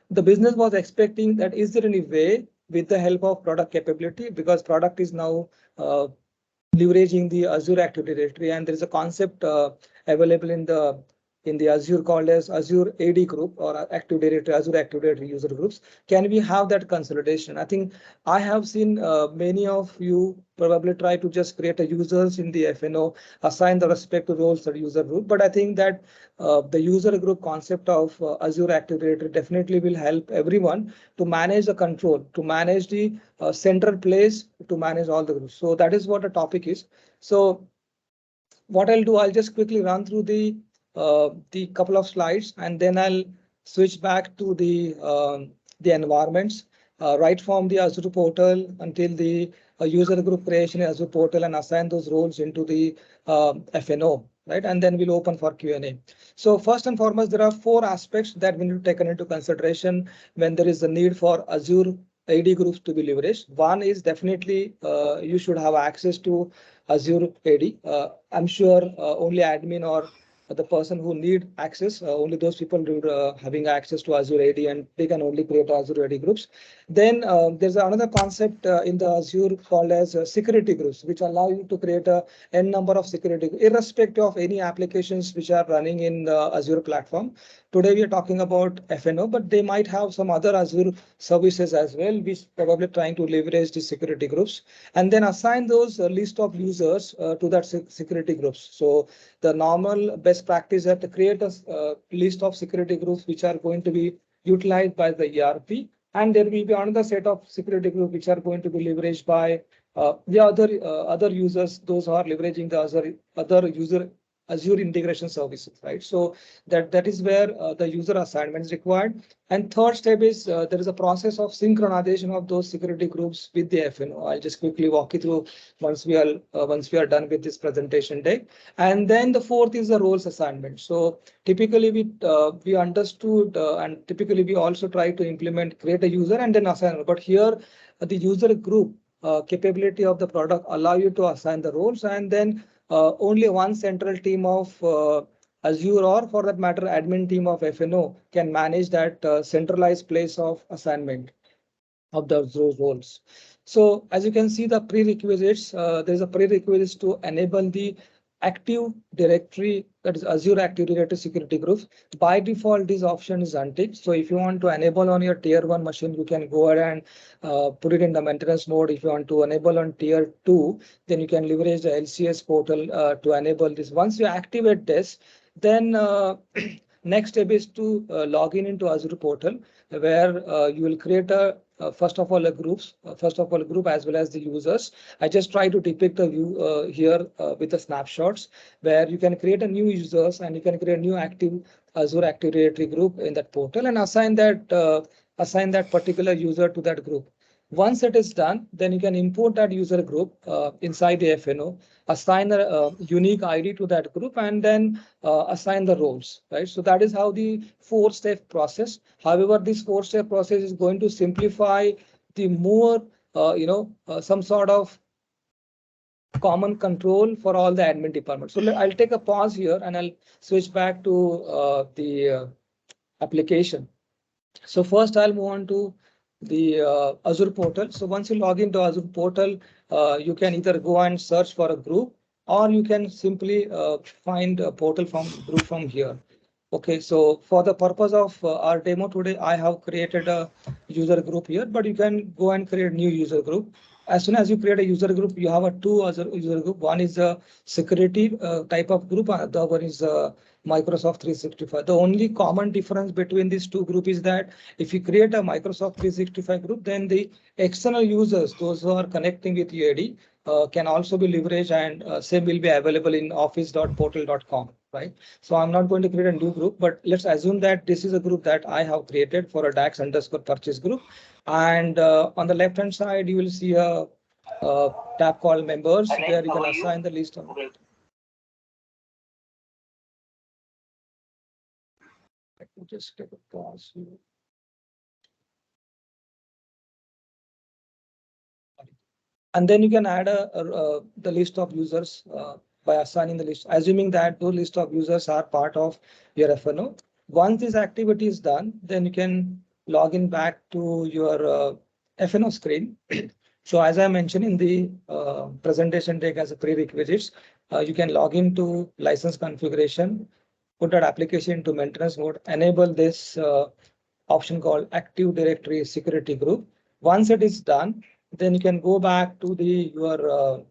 the business was expecting that is there any way with the help of product capability, because product is now leveraging the Azure Active Directory, and there is a concept available in the Azure called as Azure AD group or Active Directory, Azure Active Directory user groups. Can we have that consolidation? I think I have seen many of you probably try to just create a users in the FNO, assign the respective roles or user group. But I think that the user group concept of Azure Active Directory definitely will help everyone to manage the control, to manage the central place, to manage all the groups. So that is what the topic is. So what I'll do, I'll just quickly run through the couple of slides, and then I'll switch back to the environments, right from the Azure portal until the user group creation in Azure portal, and assign those roles into the FNO, right? And then we'll open for Q&A. So first and foremost, there are four aspects that we need to take into consideration when there is a need for Azure AD groups to be leveraged. One is definitely you should have access to Azure AD. I'm sure only admin or the person who need access, only those people would having access to Azure AD, and they can only create Azure AD groups. Then there's another concept in the Azure called as security groups, which allow you to create a n number of security, irrespective of any applications which are running in the Azure platform. today we are talking about FNO, but they might have some other Azure services as well, which probably trying to leverage the security groups, and then assign those list of users to that security groups. So the normal best practice is to create a list of security groups which are going to be utilized by the ERP, and there will be another set of security groups which are going to be leveraged by the other users, those who are leveraging the other user Azure integration services, right? So that is where the user assignment is required. And third step is there is a process of synchronization of those security groups with the FNO. I'll just quickly walk you through once we are done with this presentation deck. And then the fourth is the roles assignment. So typically we understood and typically we also try to implement create a user and then assign. But here the user group capability of the product allow you to assign the roles, and then only one central team of Azure, or for that matter, admin team of FNO can manage that centralized place of assignment of those roles. So as you can see, the prerequisites, there is a prerequisite to enable the Active Directory, that is Azure Active Directory security groups. By default, this option is unticked. So if you want to enable on your tier 1 machine, you can go ahead and put it in the maintenance mode. If you want to enable on tier 2, then you can leverage the LCS portal to enable this. Once you activate this, then next step is to log in into Azure portal, where you will create a first of all a group as well as the users. I just try to depict a view here with the snapshots, where you can create a new users and you can create a new active Azure Active Directory group in that portal and assign that particular user to that group. Once it is done, then you can import that user group inside the FNO, assign a unique ID to that group, and then assign the roles, right? So that is how the 4-step process. However, this 4-step process is going to simplify the more, some sort of common control for all the admin departments. So I'll take a pause here and I'll switch back to the application. So first I'll move on to the Azure portal. So once you log into Azure portal, you can either go and search for a group, or you can simply find a portal from group from here. Okay, so for the purpose of our demo today, I have created a user group here, but you can go and create a new user group. As soon as you create a user group, you have a two other user group. One is a security type of group, and the other is Microsoft 365. The only common difference between these two groups is that if you create a Microsoft 365 group, then the external users, those who are connecting with UAD, can also be leveraged, and same will be available in office.portal.com, right? So I'm not going to create a new group, but let's assume that this is a group that I have created for a DAX_purchase group. And on the left hand side, you will see a tab called members, where you can assign the list of. Let me just take a pause here. And then you can add the list of users by assigning the list, assuming that those list of users are part of your FNO. Once this activity is done, then you can log in back to your FNO screen. So as I mentioned in the presentation deck as a prerequisites, you can log into license configuration, put that application into maintenance mode, enable this option called Active Directory Security Group. Once it is done, then you can go back to your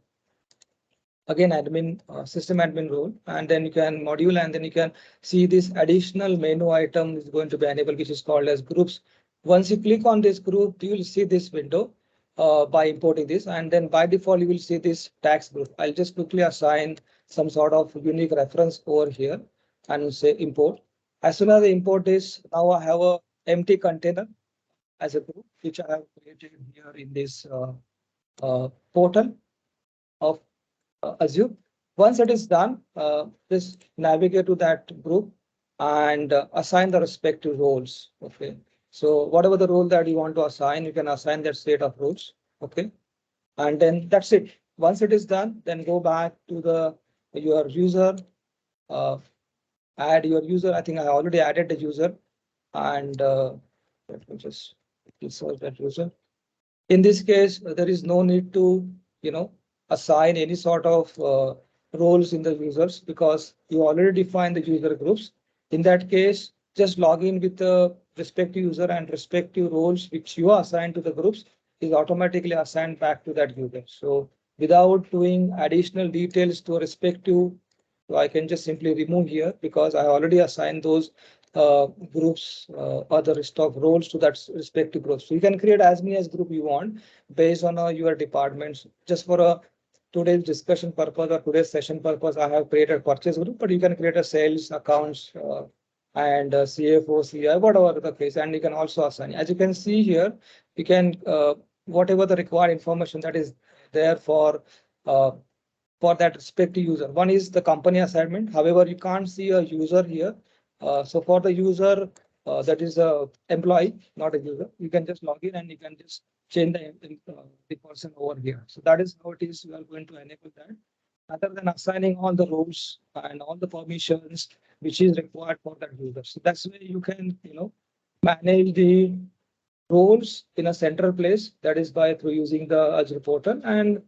again admin system admin role, and then you can module, and then you can see this additional menu item is going to be enabled, which is called as groups. Once you click on this group, you will see this window by importing this, and then by default you will see this tax group. I'll just quickly assign some sort of unique reference over here and say import. As soon as I import this, now I have a empty container as a group, which I have created here in this portal of Azure. Once it is done, just navigate to that group and assign the respective roles. Okay, so whatever the role that you want to assign, you can assign that set of roles. Okay, and then that's it. Once it is done, then go back to your user, add your user. I think I already added the user, and let me just search that user. In this case, there is no need to, assign any sort of roles in the users, because you already defined the user groups. In that case, just log in with the respective user and respective roles which you assign to the groups is automatically assigned back to that user. So without doing additional details to a respective, so I can just simply remove here because I already assigned those groups or the list of roles to that respective group. So you can create as many as group you want based on your departments. Just for a today's discussion purpose or today's session purpose, I have created purchase group, but you can create a sales accounts and CFO, CI, whatever the case, and you can also assign. As you can see here, you can whatever the required information that is there uh, for that respective user. One is the company assignment. However, you can't see a user here. So for the user, that is a employee, not a user. You can just log in and you can just change the person over here. So that is how it is. We are going to enable that. Other than assigning all the roles and all the permissions which is required for that user. So that's where you can, manage the roles in a central place, that is by through using the Azure portal, and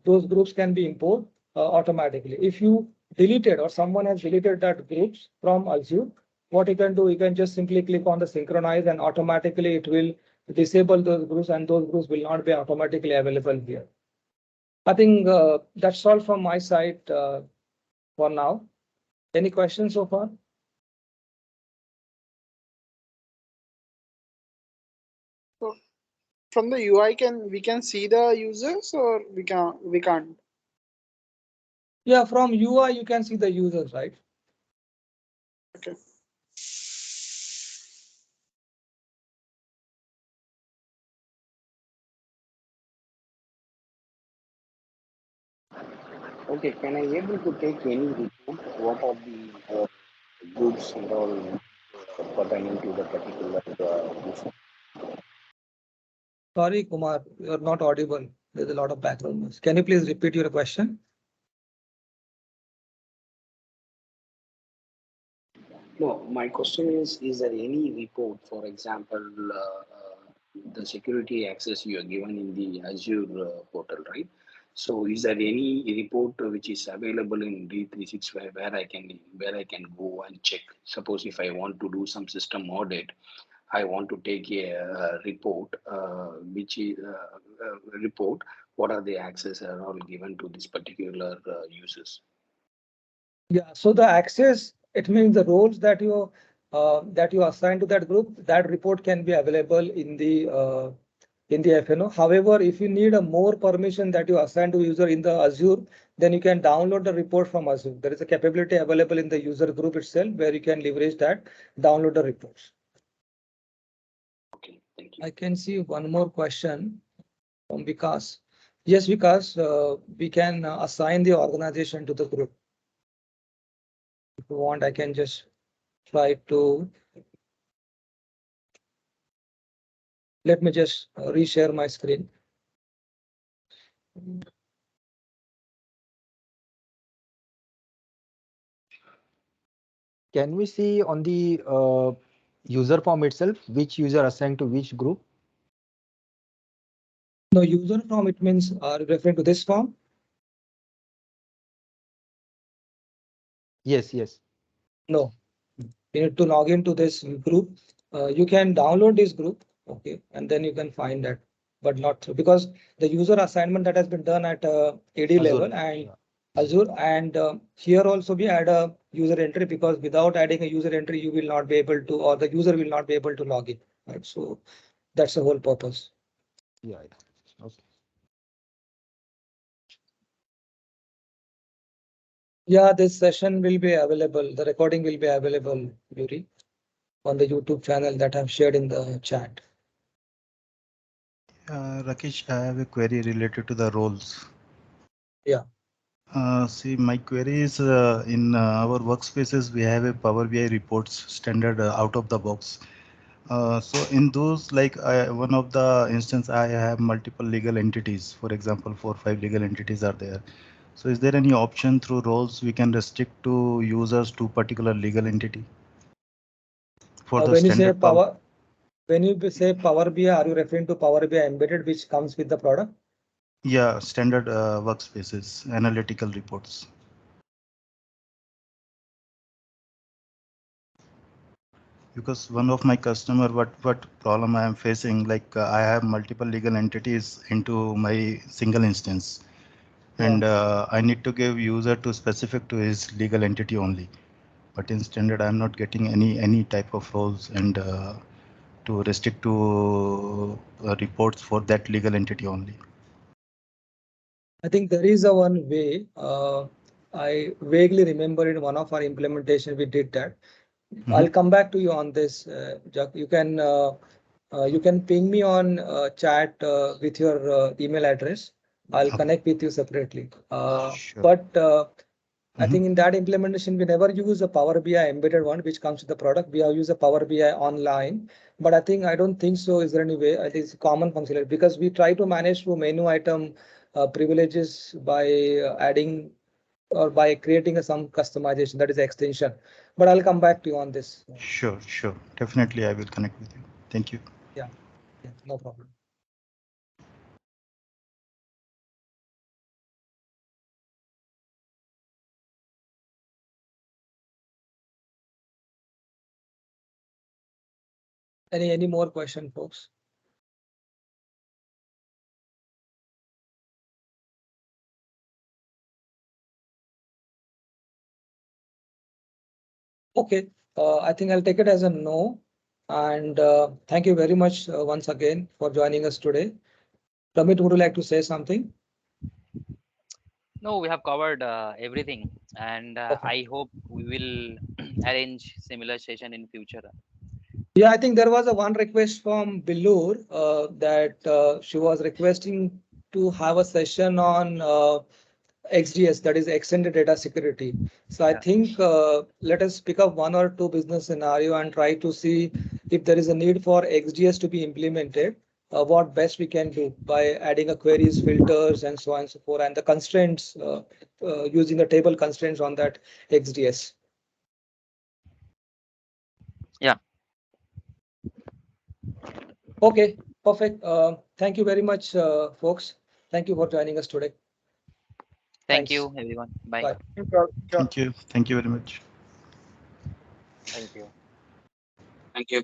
those groups can be imported automatically. If you deleted or someone has deleted that groups from Azure, what you can do, you can just simply click on the synchronize and automatically it will disable those groups and those groups will not be automatically available here. I think that's all from my side for now. Any questions so far? So from the UI, we can see the users, or we can't? Yeah, from UI you can see the users, right? Okay. Okay, can I able to take any report? What are the groups and all pertaining to the particular groups? Sorry, Kumar, you're not audible. There's a lot of background noise. Can you please repeat your question? No, my question is there any report, for example, the security access you are given in the Azure portal, right? So is there any report which is available in D365 where I can go and check? Suppose if I want to do some system audit, I want to take a report, which is report. What are the access are all given to this particular users? Yeah, so the access, it means the roles that you assign to that group, that report can be available in the FNO. However, if you need a more permission that you assign to user in the Azure, then you can download the report from Azure. There is a capability available in the user group itself where you can leverage that, download the reports. Okay, thank you. I can see one more question from Vikas. Yes, Vikas, we can assign the organization to the group. If you want, I can just try to. Let me just reshare my screen. Can we see on the user form itself which user assigned to which group? No, user form, it means are you referring to this form? Yes, yes. No, you need to log into this group. You can download this group, okay, and then you can find that, but not through, because the user assignment that has been done at AD Azure, level and yeah. Azure, and here also we add a user entry, because without adding a user entry, you will not be able to, or the user will not be able to log in, right? So that's the whole purpose. Yeah, yeah. Okay. Yeah, this session will be available. The recording will be available, Yuri, on the YouTube channel that I've shared in the chat. Rakesh, I have a query related to the roles. Yeah. See, my query is in our workspaces, we have a Power BI reports standard out of the box. So in those, like one of the instance, I have multiple legal entities. For example, 4 or 5 legal entities are there. So is there any option through roles we can restrict to users to particular legal entity for the When you say standard Power? when you say Power BI, are you referring to Power BI embedded, which comes with the product? Yeah, standard workspaces, analytical reports. Because one of my customer, what problem I am facing, like I have multiple legal entities into my single instance, Yeah. and I need to give user to specific to his legal entity only. But in standard, I'm not getting any type of roles and to restrict to reports for that legal entity only. I think there is a one way. I vaguely remember in one of our implementation we did that. I'll come back to you on this, Jack. You can ping me on chat with your email address. I'll Okay. connect with you separately. Sure. But I Mhm. think in that implementation, we never use a Power BI embedded one, which comes with the product. We have used a Power BI online. But I don't think so. Is there any way? I think it's a common functionality because we try to manage through menu item privileges by adding or by creating some customization, that is extension. But I'll come back to you on this. Sure, sure. Definitely, I will connect with you. Thank you. Yeah, yeah, no problem. Any more question, folks? Okay, I think I'll take it as a no. And thank you very much once again for joining us today. Ramit, would you like to say something? No, we have covered everything, and Perfect. I hope we will arrange similar session in future. Yeah, I think there was a one request from Billur that she was requesting to have a session on XDS, that is extended data security. So I Yeah. think let us pick up one or two business scenario and try to see if there is a need for XDS to be implemented. What best we can do by adding a queries, filters, and so on and so forth, and the constraints using the table constraints on that XDS. Yeah. Okay, perfect. Thank you very much, folks. Thank you for joining us today. Thank Thanks. you, everyone. Bye. Bye. Thank you. Thank you very much. Thank you. Thank you.